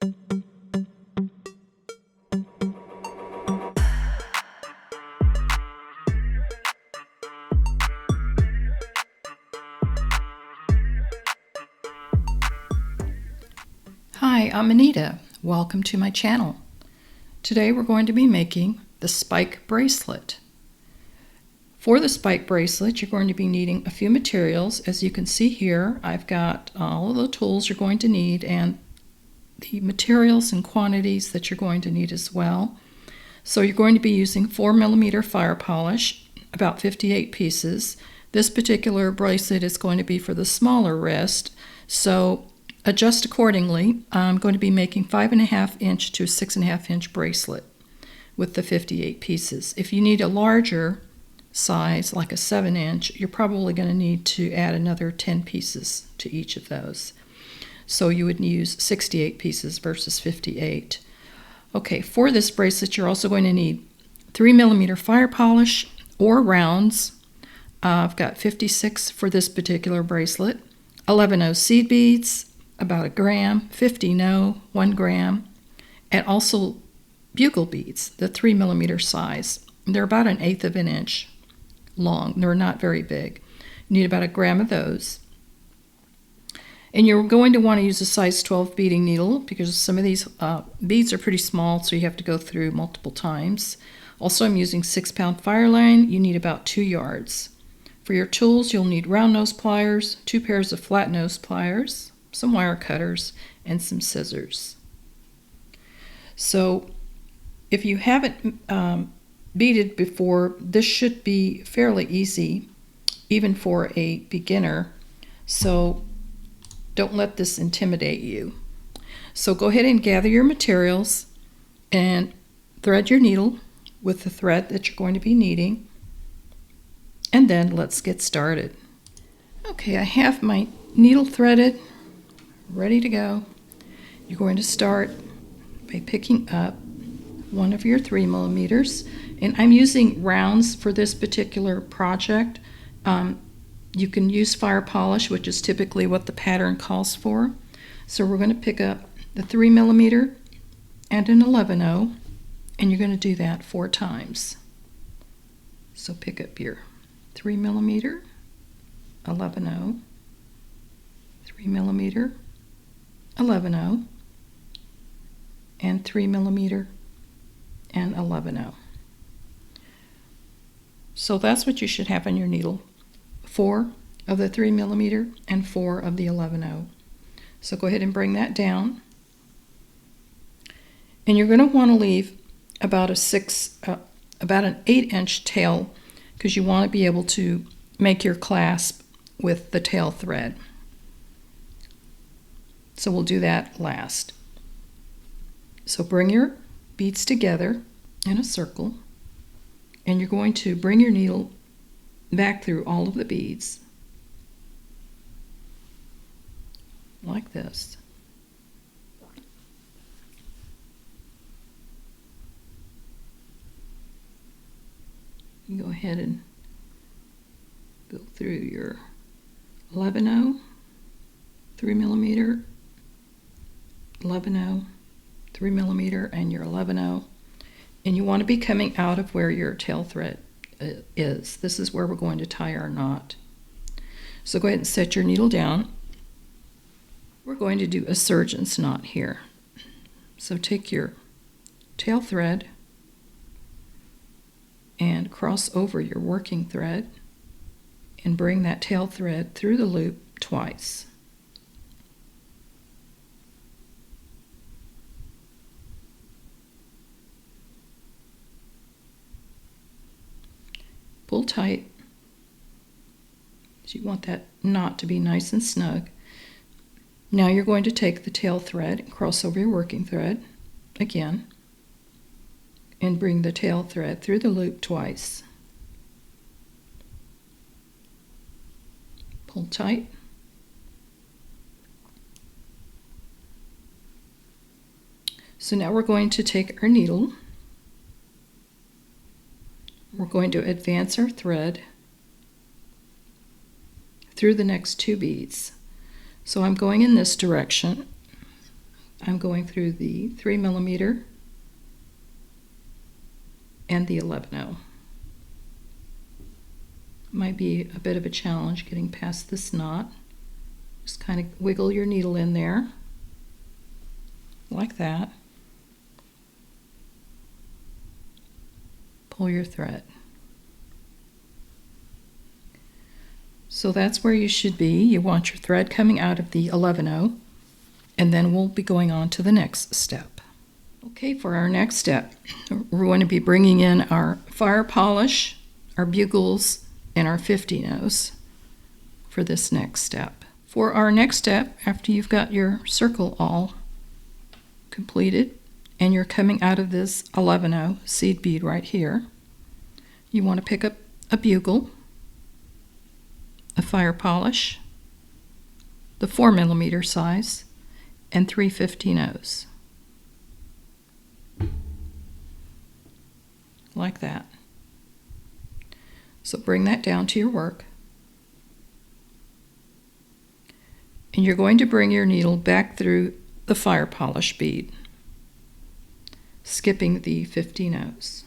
Hi, I'm Anita. Welcome to my channel. Today we're going to be making the spike bracelet. For the spike bracelet, you're going to be needing a few materials. As you can see here, I've got all of the tools you're going to need and the materials and quantities that you're going to need as well. So you're going to be using 4mm fire polish, about 58 pieces. This particular bracelet is going to be for the smaller wrist, so adjust accordingly. I'm going to be making 5.5 inch to 6.5 inch bracelet with the 58 pieces. If you need a larger size, like a 7 inch, you're probably going to need to add another 10 pieces to each of those. So you would use 68 pieces versus 58. Okay, for this bracelet, you're also going to need 3mm fire polish or rounds. I've got 56 for this particular bracelet. 11/0 seed beads, about 1 gram, 50 no, 1 gram, and also bugle beads, the 3mm size. They're about 1/8 of an inch long. They're not very big. You need about 1 gram of those. And you're going to want to use a size 12 beading needle because some of these beads are pretty small, so you have to go through multiple times. Also, I'm using 6-pound fireline. You need about 2 yards. For your tools, you'll need round nose pliers, 2 pairs of flat nose pliers, some wire cutters, and some scissors. So if you haven't beaded before, this should be fairly easy, even for a beginner. So don't let this intimidate you. So go ahead and gather your materials and thread your needle with the thread that you're going to be needing. And then let's get started. Okay, I have my needle threaded, ready to go. You're going to start by picking up one of your 3mm, and I'm using rounds for this particular project. You can use fire polish, which is typically what the pattern calls for. So we're going to pick up the 3mm and an 11/0, and you're going to do that 4 times. So pick up your 3mm, 11/0, 3mm, 11/0, and 3mm and 11/0. So that's what you should have on your needle. 4 of the 3mm and 4 of the 11/0. So go ahead and bring that down. And you're going to want to leave about an 8-inch tail because you want to be able to make your clasp with the tail thread. So we'll do that last. So bring your beads together in a circle, and you're going to bring your needle back through all of the beads like this. You go ahead and go through your 11/0, 3mm, 11/0, 3mm, and your 11/0, and you want to be coming out of where your tail thread is. This is where we're going to tie our knot. So go ahead and set your needle down. We're going to do a surgeon's knot here. So take your tail thread and cross over your working thread and bring that tail thread through the loop twice. Pull tight. So you want that knot to be nice and snug. Now you're going to take the tail thread and cross over your working thread again and bring the tail thread through the loop twice. Pull tight. So now we're going to take our needle. We're going to advance our thread through the next 2 beads. So I'm going in this direction. I'm going through the 3mm and the 11/0. Might be a bit of a challenge getting past this knot. Just kind of wiggle your needle in there, like that. Pull your thread. So that's where you should be. You want your thread coming out of the 11/0, and then we'll be going on to the next step. Okay, for our next step, we're going to be bringing in our fire polish, our bugles, and our 50-nose for this next step. For our next step, after you've got your circle all completed and you're coming out of this 11/0 seed bead right here, you want to pick up a bugle, a fire polish, the 4mm size, and 3 50-nose. Like that. So bring that down to your work. And you're going to bring your needle back through the fire polish bead, skipping the 50-nose.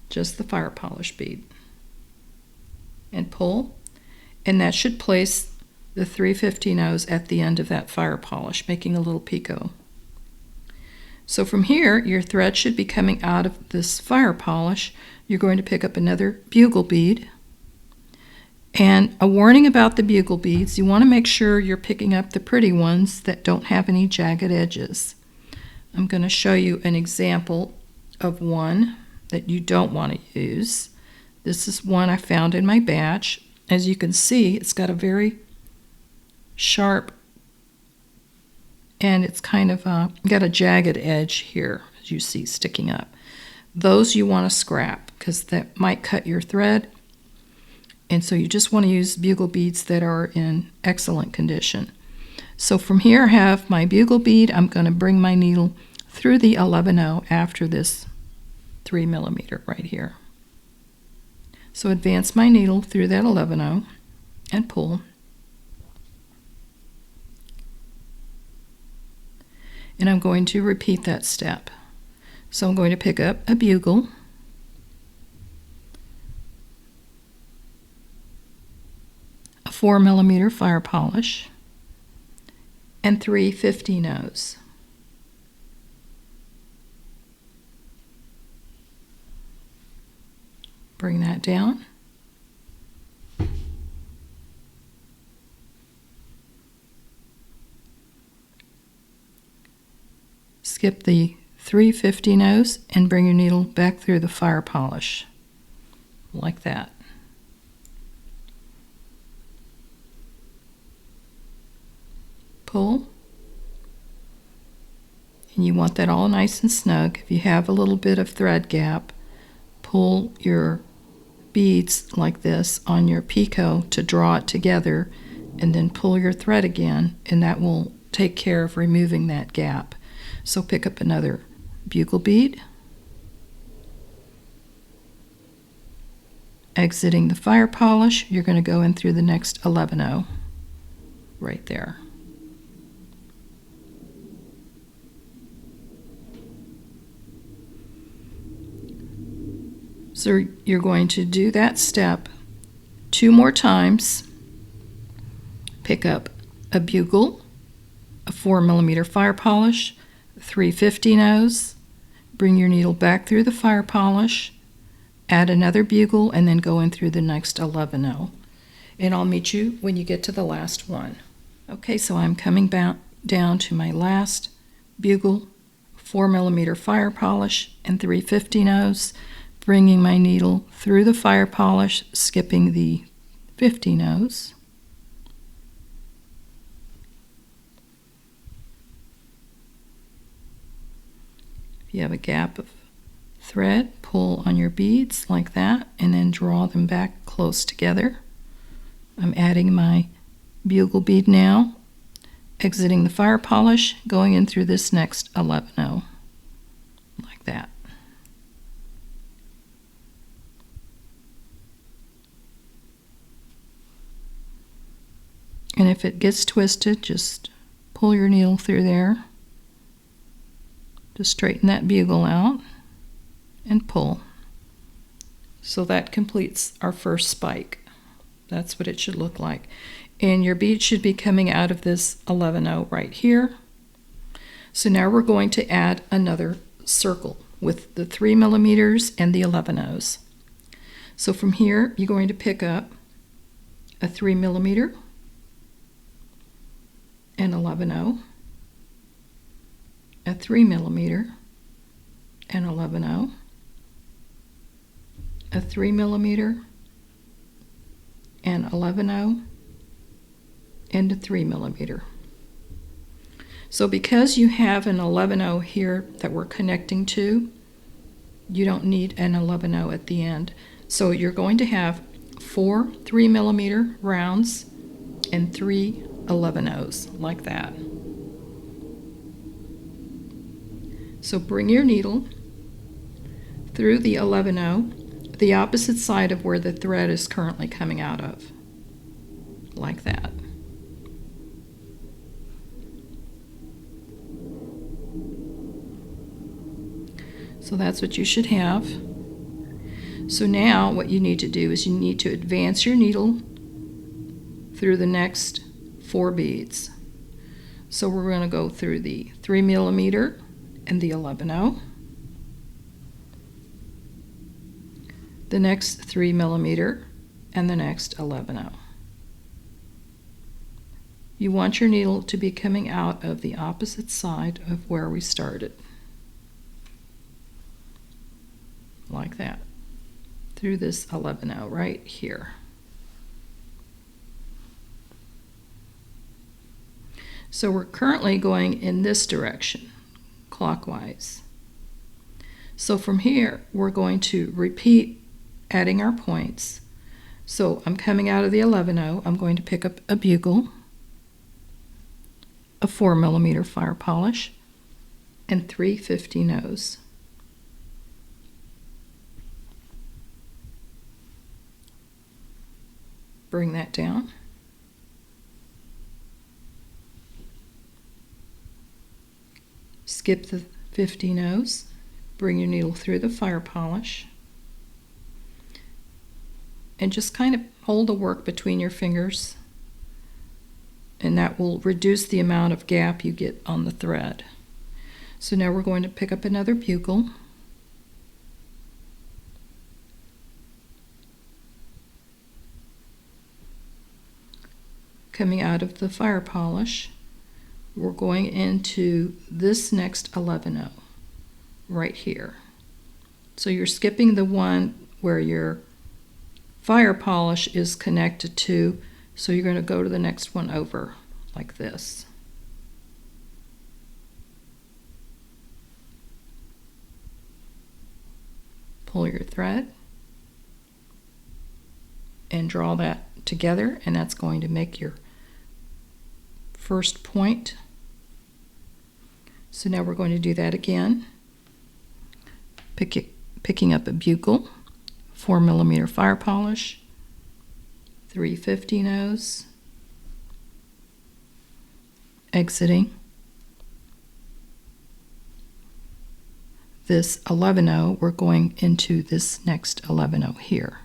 Just the fire polish bead. And pull, and that should place the 3 50-nose at the end of that fire polish, making a little picot. So from here, your thread should be coming out of this fire polish. You're going to pick up another bugle bead. And a warning about the bugle beads, you want to make sure you're picking up the pretty ones that don't have any jagged edges. I'm going to show you an example of one that you don't want to use. This is one I found in my batch. As you can see, it's got a very sharp, and it's kind of got a jagged edge here, as you see sticking up. Those you want to scrap because that might cut your thread, and so you just want to use bugle beads that are in excellent condition. So from here I have my bugle bead. I'm going to bring my needle through the 11/0 after this 3mm right here. So advance my needle through that 11/0 and pull. And I'm going to repeat that step. So I'm going to pick up a bugle, a 4mm fire polish, and 3 50-nose. Bring that down. Skip the 3 50-nose and bring your needle back through the fire polish, like that. Pull. And you want that all nice and snug. If you have a little bit of thread gap, pull your beads like this on your picot to draw it together, and then pull your thread again, and that will take care of removing that gap. So pick up another bugle bead, exiting the fire polish. You're going to go in through the next 11/0 right there. So you're going to do that step 2 more times. Pick up a bugle, a 4mm fire polish, 3 50-nose, bring your needle back through the fire polish, add another bugle, and then go in through the next 11/0. And I'll meet you when you get to the last one. Okay, so I'm coming down to my last bugle, 4mm fire polish, and 3 50-nose, bringing my needle through the fire polish, skipping the 50-nose. If you have a gap of thread, pull on your beads like that, and then draw them back close together. I'm adding my bugle bead now, exiting the fire polish, going in through this next 11/0, like that. And if it gets twisted, just pull your needle through there to straighten that bugle out and pull. So that completes our first spike. That's what it should look like. And your bead should be coming out of this 11-0 right here. So now we're going to add another circle with the 3 millimeters and the 11-0s. So from here, you're going to pick up a 3 millimeter, an 11-0, a 3 millimeter, an 11-0, a 3 millimeter, an 11-0, and a 3 millimeter. So because you have an 11-0 here that we're connecting to, you don't need an 11-0 at the end. So you're going to have 4 3 millimeter rounds and 3 11-0s like that. So bring your needle through the 11-0, the opposite side of where the thread is currently coming out of, like that. So that's what you should have. So now what you need to do is you need to advance your needle through the next 4 beads. So we're going to go through the 3 millimeter and the 11-0, the next 3 millimeter, and the next 11-0. You want your needle to be coming out of the opposite side of where we started, like that, through this 11-0 right here. So we're currently going in this direction, clockwise. So from here, we're going to repeat adding our points. So I'm coming out of the 11-0, I'm going to pick up a bugle, a 4 millimeter fire polish, and 3 15-0s. Bring that down. Skip the 15-0s, bring your needle through the fire polish, and just kind of hold the work between your fingers, and that will reduce the amount of gap you get on the thread. So now we're going to pick up another bugle, coming out of the fire polish, we're going into this next 11-0 right here. So you're skipping the one where your fire polish is connected to, so you're going to go to the next one over like this. Pull your thread and draw that together, and that's going to make your first point. So now we're going to do that again. Picking up a bugle, 4 millimeter fire polish, 3 15-0s, exiting this 11-0, we're going into this next 11-0 here,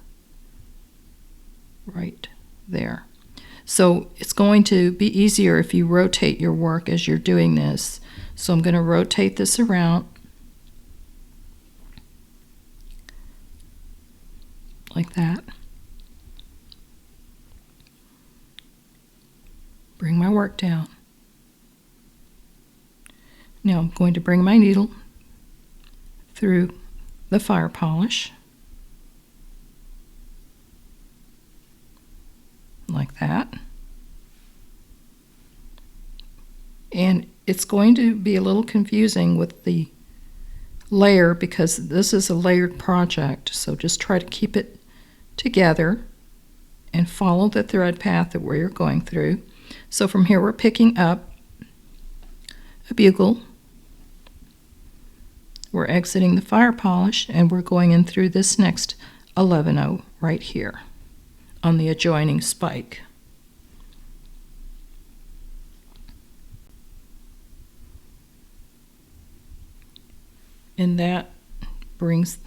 right there. So it's going to be easier if you rotate your work as you're doing this. So I'm going to rotate this around like that. Bring my work down. Now I'm going to bring my needle through the fire polish like that. And it's going to be a little confusing with the layer because this is a layered project, so just try to keep it together and follow the thread path that where you're going through. So from here we're picking up a bugle, we're exiting the fire polish, and we're going in through this next 11-0 right here on the adjoining spike. And that brings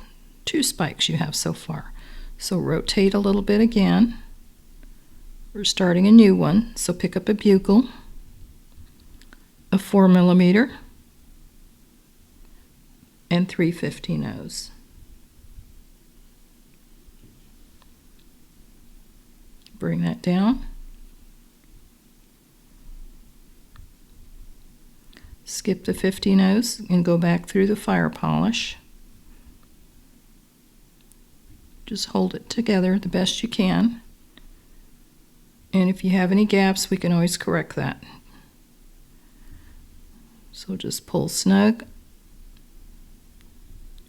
2 spikes you have so far. So rotate a little bit again. We're starting a new one, so pick up a bugle, a 4mm, and 3/15-ohs. Bring that down. Skip the 15-ohs and go back through the fire polish. Just hold it together the best you can. And if you have any gaps, we can always correct that. So just pull snug,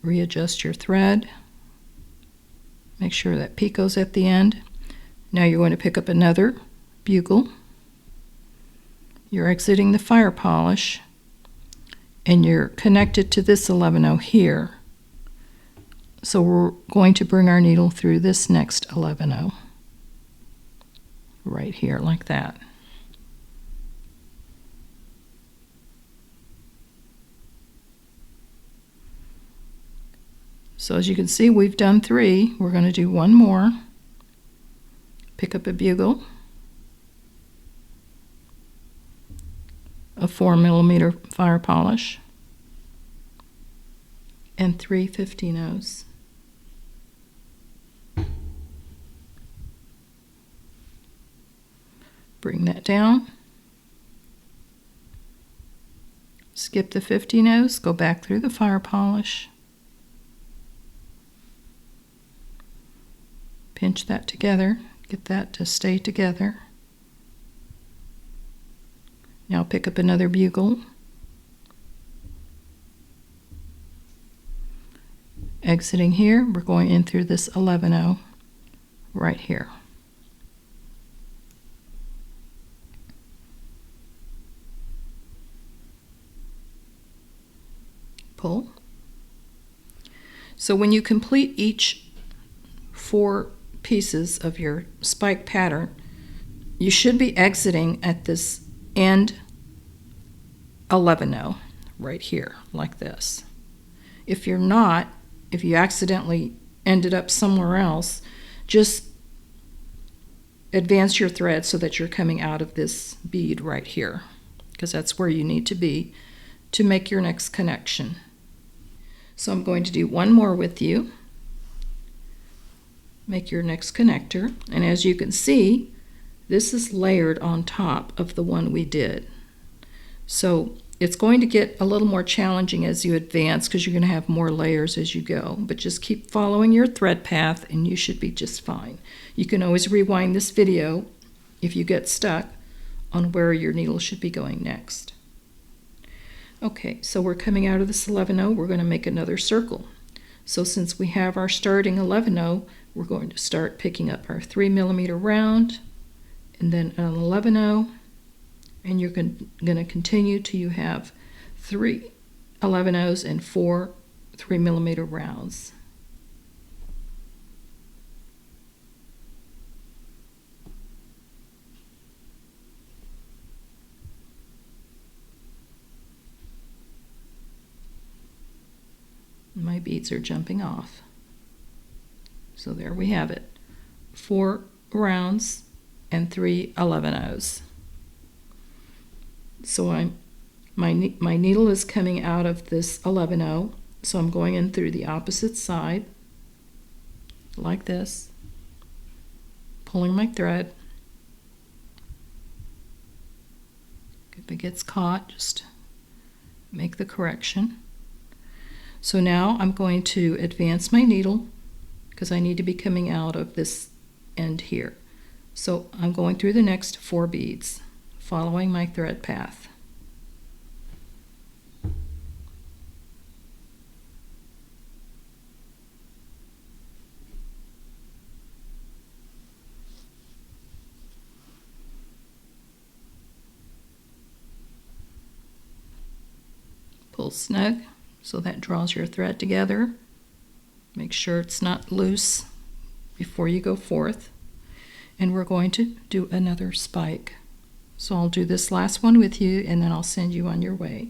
readjust your thread, make sure that picot's at the end. Now you're going to pick up another bugle. You're exiting the fire polish, and you're connected to this 11-oh here. So we're going to bring our needle through this next 11-oh. Right here, like that. So as you can see, we've done 3. We're going to do 1 more. Pick up a bugle, a 4mm fire polish, and 3/15-ohs. Bring that down. Skip the 15-ohs, go back through the fire polish. Pinch that together, get that to stay together. Now pick up another bugle. Exiting here, we're going in through this 11-oh right here. Pull. So when you complete each 4 pieces of your spike pattern, you should be exiting at this end 11-oh right here, like this. If you're not, if you accidentally ended up somewhere else, just advance your thread so that you're coming out of this bead right here, because that's where you need to be to make your next connection. So I'm going to do 1 more with you. Make your next connector, and as you can see, this is layered on top of the one we did. So it's going to get a little more challenging as you advance because you're going to have more layers as you go, but just keep following your thread path and you should be just fine. You can always rewind this video if you get stuck on where your needle should be going next. Okay, so we're coming out of this 11-oh, we're going to make another circle. So since we have our starting 11-oh, we're going to start picking up our 3mm round and then an 11-oh, and you're going to continue till you have 3 11-ohs and 4 3mm rounds. My beads are jumping off. So there we have it. 4 rounds and 3 11-ohs. So my needle is coming out of this 11-oh, so I'm going in through the opposite side like this, pulling my thread. If it gets caught, just make the correction. So now I'm going to advance my needle because I need to be coming out of this end here. So I'm going through the next 4 beads, following my thread path. Pull snug so that draws your thread together. Make sure it's not loose before you go forth. And we're going to do another spike. So I'll do this last one with you and then I'll send you on your way.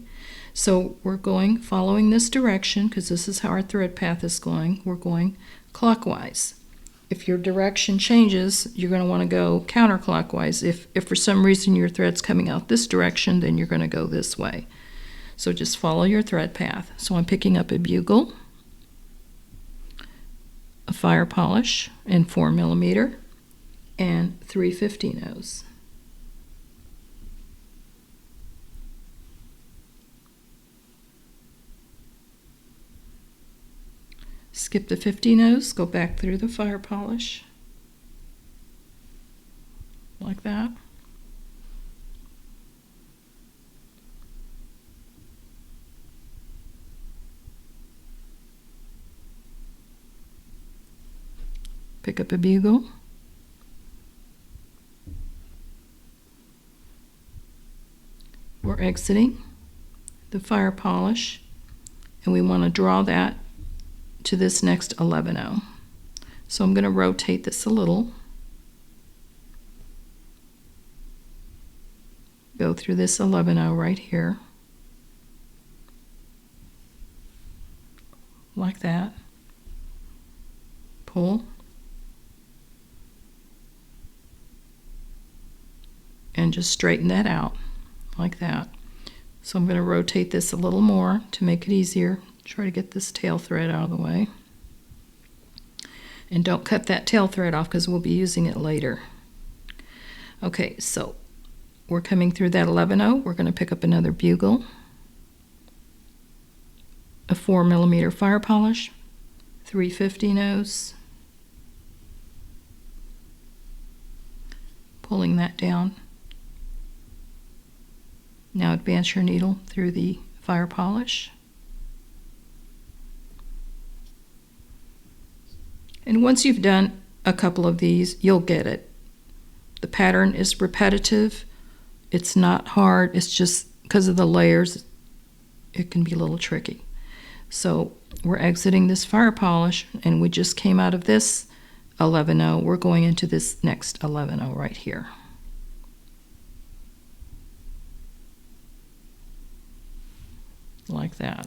So we're following this direction because this is how our thread path is going. We're going clockwise. If your direction changes, you're going to want to go counterclockwise. If for some reason your thread's coming out this direction, then you're going to go this way. So just follow your thread path. So I'm picking up a bugle, a fire polish in 4mm, and 3/50. Skip the 50 go back through the fire polish, like that. Pick up a bugle, we're exiting the fire polish, and we want to draw that to this next 11-0. So I'm going to rotate this a little, go through this 11-0 right here, like that, pull, and just straighten that out like that. So I'm going to rotate this a little more to make it easier. Try to get this tail thread out of the way. And don't cut that tail thread off because we'll be using it later. Okay, so we're coming through that 11-0. We're going to pick up another bugle, a 4mm fire polish, 3/50, pulling that down. Now advance your needle through the fire polish. And once you've done a couple of these, you'll get it. The pattern is repetitive. It's not hard. It's just because of the layers, it can be a little tricky. So we're exiting this fire polish, and we just came out of this 11-0. We're going into this next 11-0 right here. Like that.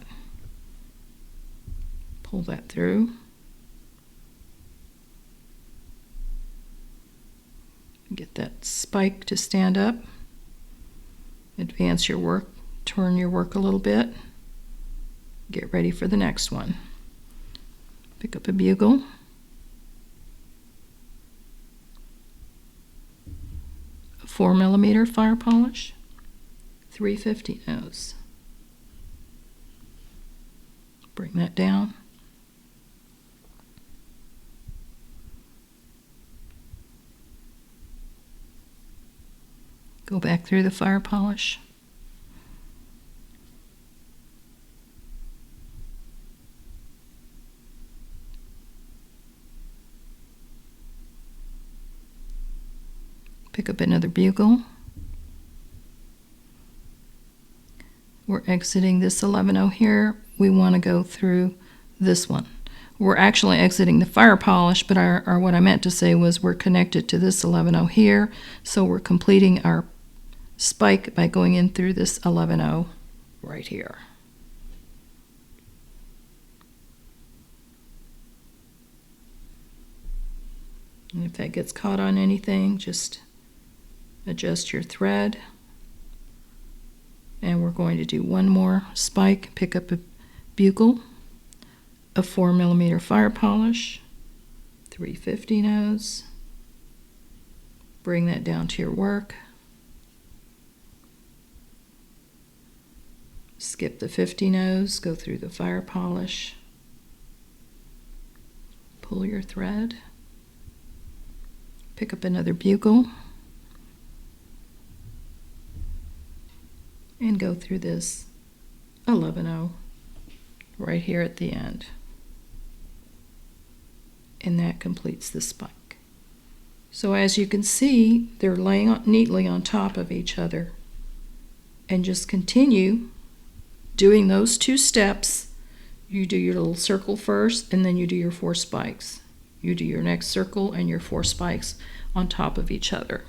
Pull that through. Get that spike to stand up. Advance your work, turn your work a little bit. Get ready for the next one. Pick up a bugle. A 4mm fire polish, 3/50. Bring that down. Go back through the fire polish. Pick up another bugle. We're exiting this 11-0 here. We want to go through this one. We're actually exiting the fire polish, but what I meant to say was we're connected to this 11-0 here, so we're completing our spike by going in through this 11-0 right here. And if that gets caught on anything, just adjust your thread. And we're going to do one more spike. Pick up a bugle, a 4mm fire polish, 3/50. Bring that down to your work. Skip the 50 nose, go through the fire polish, pull your thread, pick up another bugle, and go through this 11-0 right here at the end. And that completes the spike. So as you can see, they're laying neatly on top of each other. And just continue doing those two steps. You do your little circle first, and then you do your 4 spikes. You do your next circle and your 4 spikes on top of each other.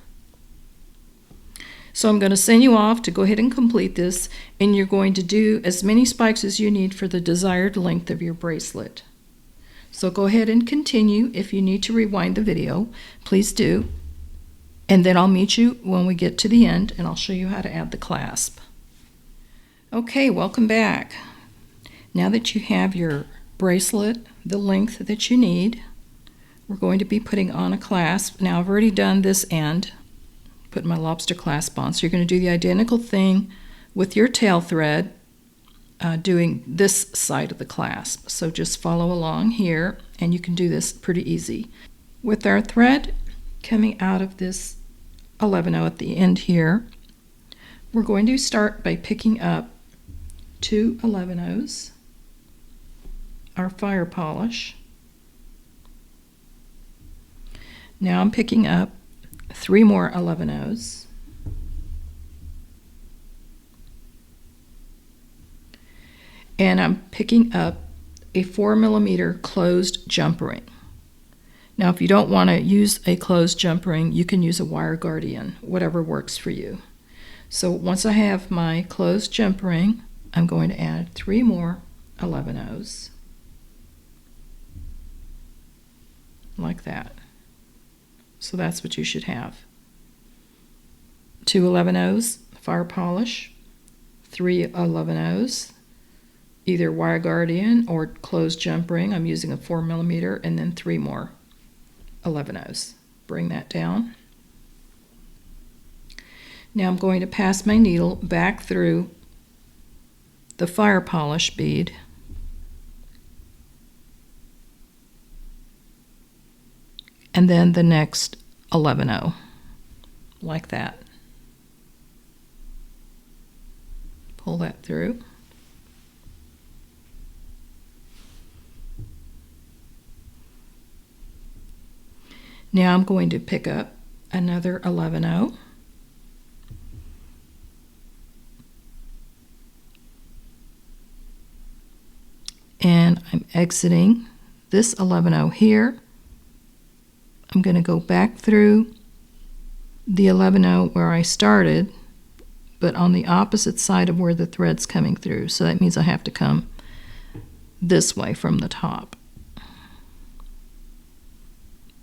So I'm going to send you off to go ahead and complete this, and you're going to do as many spikes as you need for the desired length of your bracelet. So go ahead and continue. If you need to rewind the video, please do. And then I'll meet you when we get to the end, and I'll show you how to add the clasp. Okay, welcome back. Now that you have your bracelet the length that you need, we're going to be putting on a clasp. Now I've already done this end, put my lobster clasp on, so you're going to do the identical thing with your tail thread, doing this side of the clasp. So just follow along here, and you can do this pretty easy. With our thread coming out of this 11-0 at the end here, we're going to start by picking up 2 11-0s, our fire polish. Now I'm picking up 3 more 11-0s, and I'm picking up a 4mm closed jump ring. Now if you don't want to use a closed jump ring, you can use a wire guardian, whatever works for you. So once I have my closed jump ring, I'm going to add 3 more 11-0s, like that. So that's what you should have. 2 11-0s, fire polish, 3 11-0s, either wire guardian or closed jump ring. I'm using a 4mm, and then 3 more 11-0s. Bring that down. Now I'm going to pass my needle back through the fire polish bead, and then the next 11-0, like that. Pull that through. Now I'm going to pick up another 11-0, and I'm exiting this 11-0 here. I'm going to go back through the 11-0 where I started, but on the opposite side of where the thread's coming through. So that means I have to come this way from the top.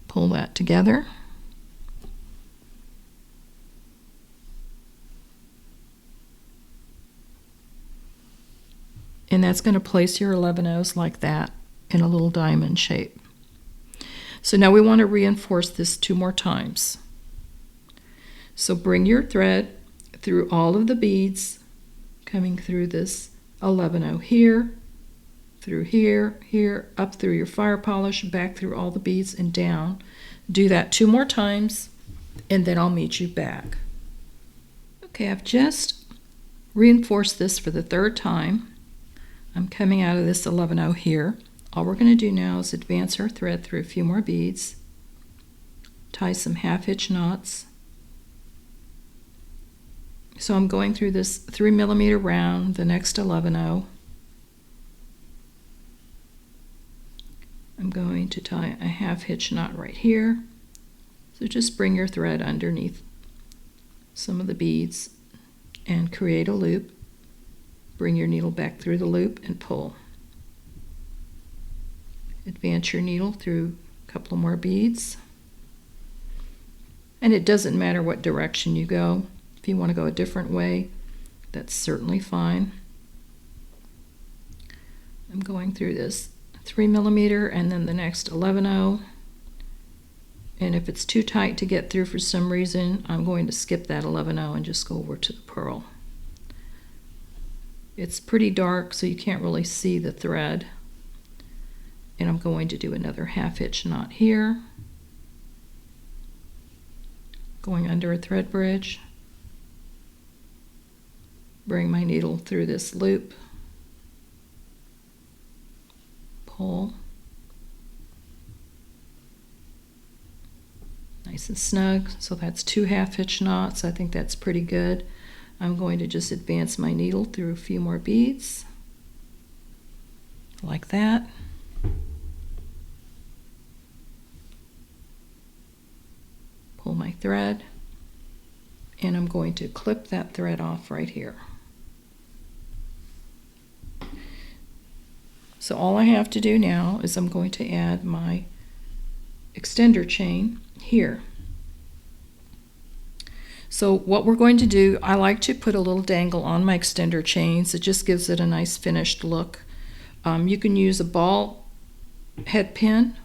Pull that together. And that's going to place your 11-0s like that in a little diamond shape. So now we want to reinforce this 2 more times. So bring your thread through all of the beads, coming through this 11-0 here, through here, here, up through your fire polish, back through all the beads and down. Do that 2 more times, and then I'll meet you back. Okay, I've just reinforced this for the 3rd time. I'm coming out of this 11-0 here. All we're going to do now is advance our thread through a few more beads, tie some half-hitch knots. So I'm going through this 3mm round, the next 11-0. I'm going to tie a half-hitch knot right here. So just bring your thread underneath some of the beads and create a loop. Bring your needle back through the loop and pull. Advance your needle through a couple more beads. And it doesn't matter what direction you go. If you want to go a different way, that's certainly fine. I'm going through this 3mm and then the next 11-0. And if it's too tight to get through for some reason, I'm going to skip that 11-0 and just go over to the pearl. It's pretty dark, so you can't really see the thread. And I'm going to do another half-hitch knot here, going under a thread bridge. Bring my needle through this loop, pull, nice and snug. So that's 2 half-hitch knots. I think that's pretty good. I'm going to just advance my needle through a few more beads, like that. Pull my thread and I'm going to clip that thread off right here. So all I have to do now is I'm going to add my extender chain here. So what we're going to do, I like to put a little dangle on my extender chains. It just gives it a nice finished look. You can use a ball head pin.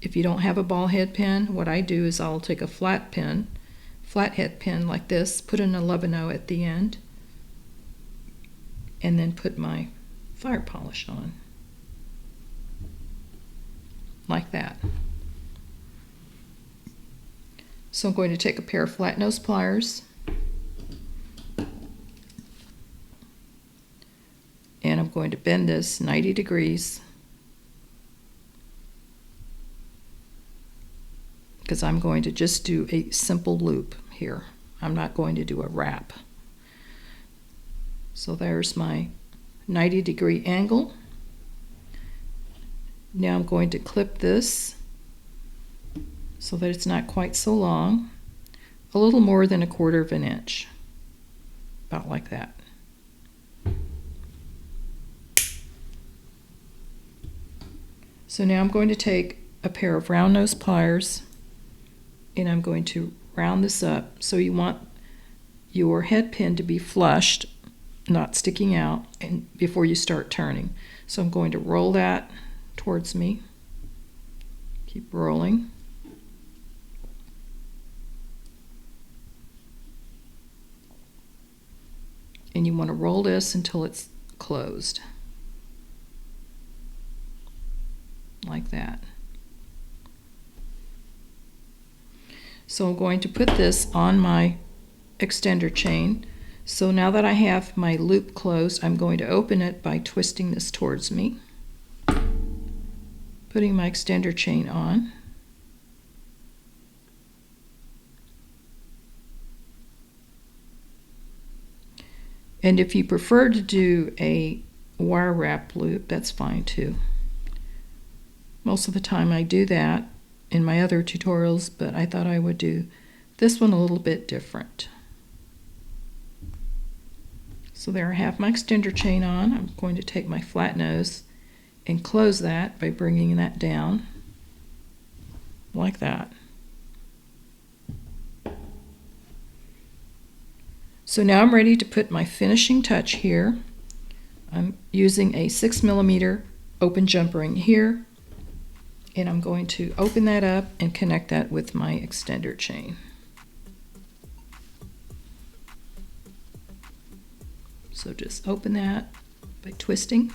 If you don't have a ball head pin, what I do is I'll take a flat head pin like this, put an 11-0 at the end, and then put my fire polish on, like that. So I'm going to take a pair of flat nose pliers and I'm going to bend this 90 degrees because I'm going to just do a simple loop here. I'm not going to do a wrap. So there's my 90-degree angle. Now I'm going to clip this so that it's not quite so long, a little more than 1/4 of an inch, about like that. So now I'm going to take a pair of round nose pliers and I'm going to round this up. So you want your head pin to be flushed, not sticking out, and before you start turning. So I'm going to roll that towards me. Keep rolling. And you want to roll this until it's closed, like that. So I'm going to put this on my extender chain. So now that I have my loop closed, I'm going to open it by twisting this towards me, putting my extender chain on. And if you prefer to do a wire wrap loop, that's fine too. Most of the time I do that in my other tutorials, but I thought I would do this one a little bit different. So there I have my extender chain on. I'm going to take my flat nose and close that by bringing that down like that. So now I'm ready to put my finishing touch here. I'm using a 6mm open jump ring here, and I'm going to open that up and connect that with my extender chain. So just open that by twisting.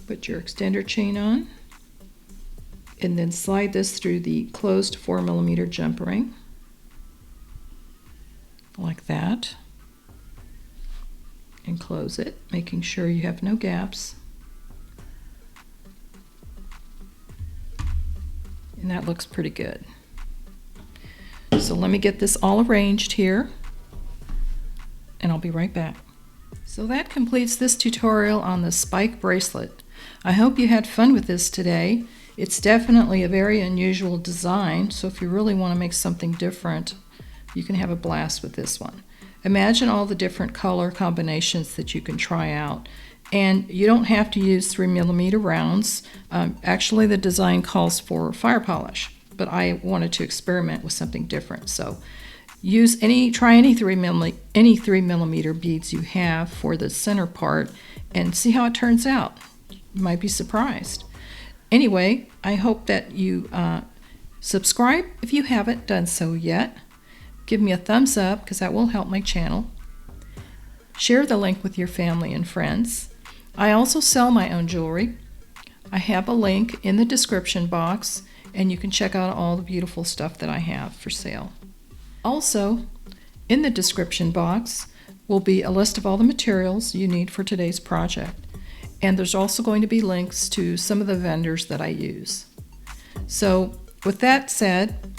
Put your extender chain on, and then slide this through the closed 4mm jump ring, like that, and close it, making sure you have no gaps. And that looks pretty good. So let me get this all arranged here, and I'll be right back. So that completes this tutorial on the spike bracelet. I hope you had fun with this today. It's definitely a very unusual design, so if you really want to make something different, you can have a blast with this one. Imagine all the different color combinations that you can try out. And you don't have to use 3mm rounds. Actually, the design calls for fire polish, but I wanted to experiment with something different. So try any 3mm beads you have for the center part and see how it turns out. You might be surprised. Anyway, I hope that you subscribe if you haven't done so yet. Give me a thumbs up because that will help my channel. Share the link with your family and friends. I also sell my own jewelry. I have a link in the description box, and you can check out all the beautiful stuff that I have for sale. Also, in the description box will be a list of all the materials you need for today's project. And there's also going to be links to some of the vendors that I use. So with that said,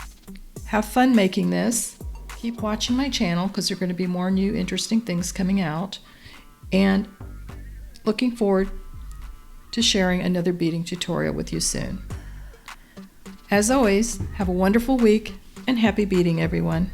have fun making this. Keep watching my channel because there are going to be more new interesting things coming out. And looking forward to sharing another beading tutorial with you soon. As always, have a wonderful week and happy beading, everyone.